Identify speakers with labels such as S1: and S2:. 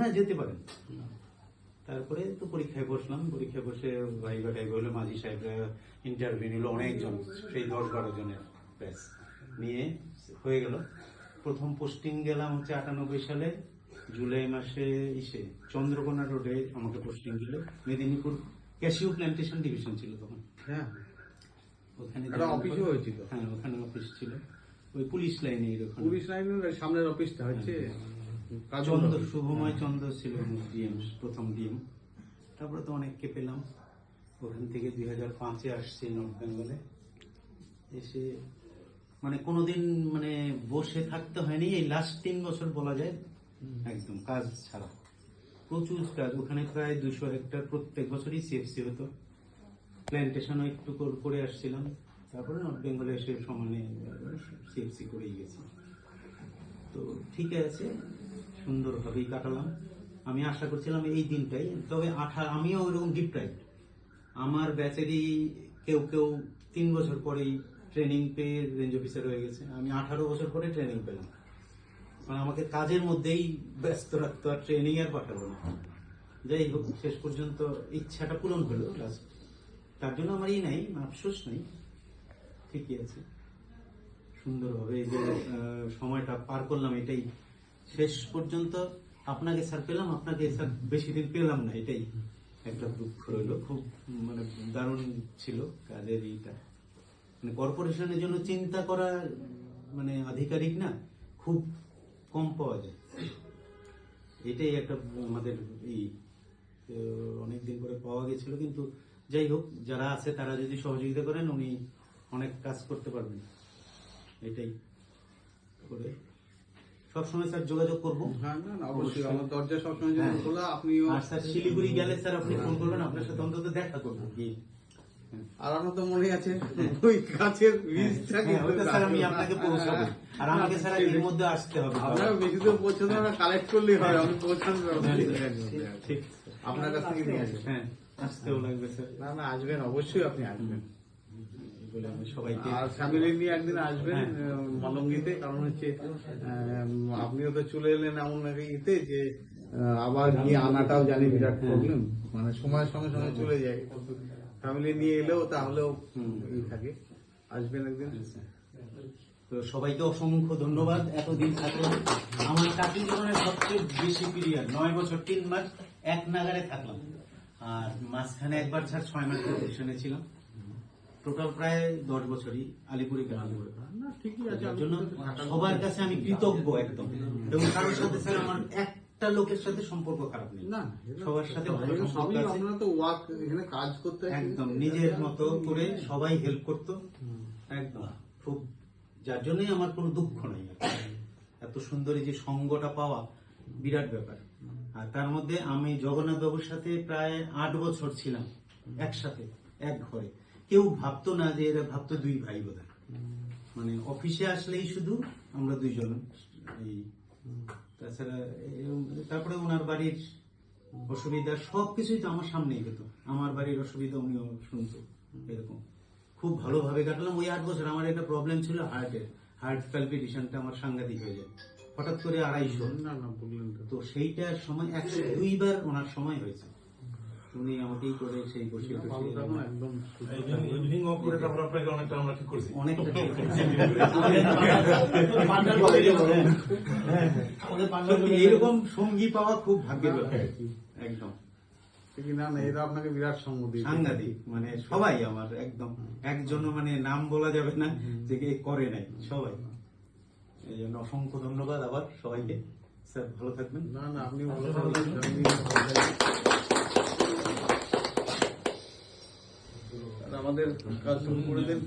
S1: হ্যাঁ যেতে পারেন। তারপরে তো পরীক্ষায় বসলাম, পরীক্ষায় বসে ভাইবা টাইবা হলো, মাঝি সাহেবরা ইন্টারভিউ নিল অনেকজন, সেই 10-12 জনের ব্যাচ নিয়ে হয়ে গেল। প্রথম পোস্টিং গেলাম হচ্ছে 98 সালে জুলাই মাসে চন্দ্রকোনা রোডে আমাকে পোস্টিং দিল, মেদিনীপুর ক্যাশিউ প্ল্যান্টেশন ডিভিশন ছিল তখন।
S2: হ্যাঁ,
S1: ওখানে
S2: অফিসও হয়েছিল।
S1: হ্যাঁ ওখানে অফিস ছিল, ওই পুলিশ লাইনে।
S2: পুলিশ লাইনের সামনের অফিসটা হচ্ছে
S1: চন্দ্র, শুভময় চন্দ্র ছিল ডিএম, প্রথম ডিএম। তারপরে তো অনেককে পেলাম। ওখান থেকে 2005-এ আসছি নর্থ বেঙ্গলে। এসে মানে কোনোদিন মানে বসে থাকতে হয়নি, এই লাস্ট 3 বছর বলা যায় একদম কাজ ছাড়া, প্রচুর কাজ। ওখানে প্রায় 200 হেক্টর প্রত্যেক বছরই সিএফসি হতো, প্ল্যান্টেশনও একটু করে আসছিলাম। তারপরে নর্থ বেঙ্গলে এসে সমানে সিএফসি করেই গেছি। তো ঠিক আছে, সুন্দরভাবেই কাটালাম। আমি আশা করছিলাম এই দিনটাই, তবে আমিও ওইরকম ডিপ্রাইভড। আমার ব্যাচেরই কেউ 3 বছর পরেই ট্রেনিং পেয়ে রেঞ্জ অফিসার হয়ে গেছে, আমি 18 বছর পরে ট্রেনিং পেলাম। মানে আমাকে কাজের মধ্যেই ব্যস্ত রাখতো, আর ট্রেনিং আর পাঠালো না। যাই হোক, শেষ পর্যন্ত ইচ্ছাটা পূরণ হলো লাস্ট। তার জন্য আমার নাই, আফসোস নাই, ঠিকই আছে। সুন্দরভাবে এই যে সময়টা পার করলাম, এটাই শেষ পর্যন্ত। আপনাকে স্যার পেলাম, আপনাকে স্যার বেশি দিন পেলাম না, এটাই একটা দুঃখ রইল। খুব মানে দারুণ ছিল কাজের এইটা। মানে কর্পোরেশনের জন্য চিন্তা করার মানে আধিকারিক না খুব কম পাওয়া যায়, এটাই একটা আমাদের অনেকদিন পরে পাওয়া গেছিল। কিন্তু যাই হোক, যারা আছে তারা যদি সহযোগিতা করেন উনি অনেক কাজ করতে পারবেন, এটাই করে সবসময় স্যার যোগাযোগ করবো।
S2: হ্যাঁ, না অবশ্যই, আমার দরজা সবসময় খোলা। আপনি
S1: স্যার শিলিগুড়ি গেলে স্যার আপনি ফোন করবেন, আপনার সাথে অন্তত দেখা করবো গিয়ে।
S2: আর আমার তো মনে আছে ওই গাছের বীজটাকে
S1: স্যার আমি আপনাকে পৌঁছাবো, আর আমাকে স্যার এর মধ্যে আসতে হবে।
S2: আপনারা বেশি দূর পৌঁছাতে না, কালেক্ট করলেই হয়, আমি পৌঁছানোর ব্যবস্থা
S1: ঠিক
S2: আপনার কাছ থেকে নিয়ে আসবেন।
S1: হ্যাঁ, আসতেও লাগবে স্যার।
S2: না আসবেন, অবশ্যই আপনি আসবেন।
S1: বলে আমি সবাইকে,
S2: আর ফ্যামিলি নিয়ে একদিন আসবেন মালঙ্গিতে, কারণ হচ্ছে আপনিও তো চলে এলেন এমন একটা ইতে যে আবার গিয়ে আনাটাও জানি বিরাট প্রবলেম, মানে সময়ের সঙ্গে সঙ্গে চলে যায়। ফ্যামিলি নিয়ে এলেও তাহলেও থাকে, আসবেন একদিন।
S1: তো সবাইকে অসংখ্য ধন্যবাদ এতদিন থাকলাম। আমার চাকরি জীবনের সবচেয়ে বেশি পিরিয়ড 9 বছর 3 মাস এক নাগারে থাকলাম, আর মাঝখানে একবার ছাড় 6 মাস পজিশনে ছিলাম। টোটাল প্রায় 10 বছরই আলিপুরে গেলাম।
S2: ঠিকই আছে,
S1: যার জন্য সবার কাছে আমি কৃতজ্ঞ একদম। এবং কারোর সাথে স্যার আমার একটা লোকের সাথে সম্পর্ক খারাপ নেই,
S2: না
S1: সবার সাথে ভালো সম্পর্ক আছে।
S2: আমরা তো ওয়ার্ক এখানে কাজ করতে
S1: একদম নিজের মতো করে সবাই হেল্প করতো একদম, খুব। যার জন্যই আমার কোনো দুঃখ নেই। এত সুন্দর এই যে সঙ্গটা পাওয়া বিরাট ব্যাপার। আর তার মধ্যে আমি জগন্নাথ বাবুর সাথে প্রায় 8 বছর ছিলাম একসাথে এক ঘরে। কেউ ভাবতো না যে এরা ভাবতো 2 ভাই বোধহয়, মানে অফিসে আসলেই শুধু আমরা 2 জন। এই তাছাড়া তারপরে ওনার বাড়ির অসুবিধা সবকিছুই তো আমার সামনেই হতো, আমার বাড়ির অসুবিধা উনিও শুনতো, এরকম খুব ভালোভাবে কাটলাম। ওই 8 বছর আমার একটা প্রবলেম ছিল হার্টের, হার্ট প্যালপিটেশনটা আমার সাংঘাতিক হয়ে যায়, হঠাৎ করে 250। তো সেইটার সময় 102 বার ওনার সময় হয়েছে, উনি আমাকেই করে সেই বসিয়ে
S2: একদম
S1: এইরকম সঙ্গী পাওয়া খুব ভাগ্যের ব্যাপার একদম।
S2: না এরা আপনাকে বিরাট সঙ্গ দিয়ে
S1: সাংঘাতিক, মানে সবাই আমার একদম, একজনও মানে নাম বলা যাবে না যে কে করে নাই, সবাই। এই জন্য অসংখ্য ধন্যবাদ আবার সবাইকে। স্যার ভালো থাকবেন।
S2: না আপনি ভালো থাকবেন। আমাদের কাজ শুরু করে দেন।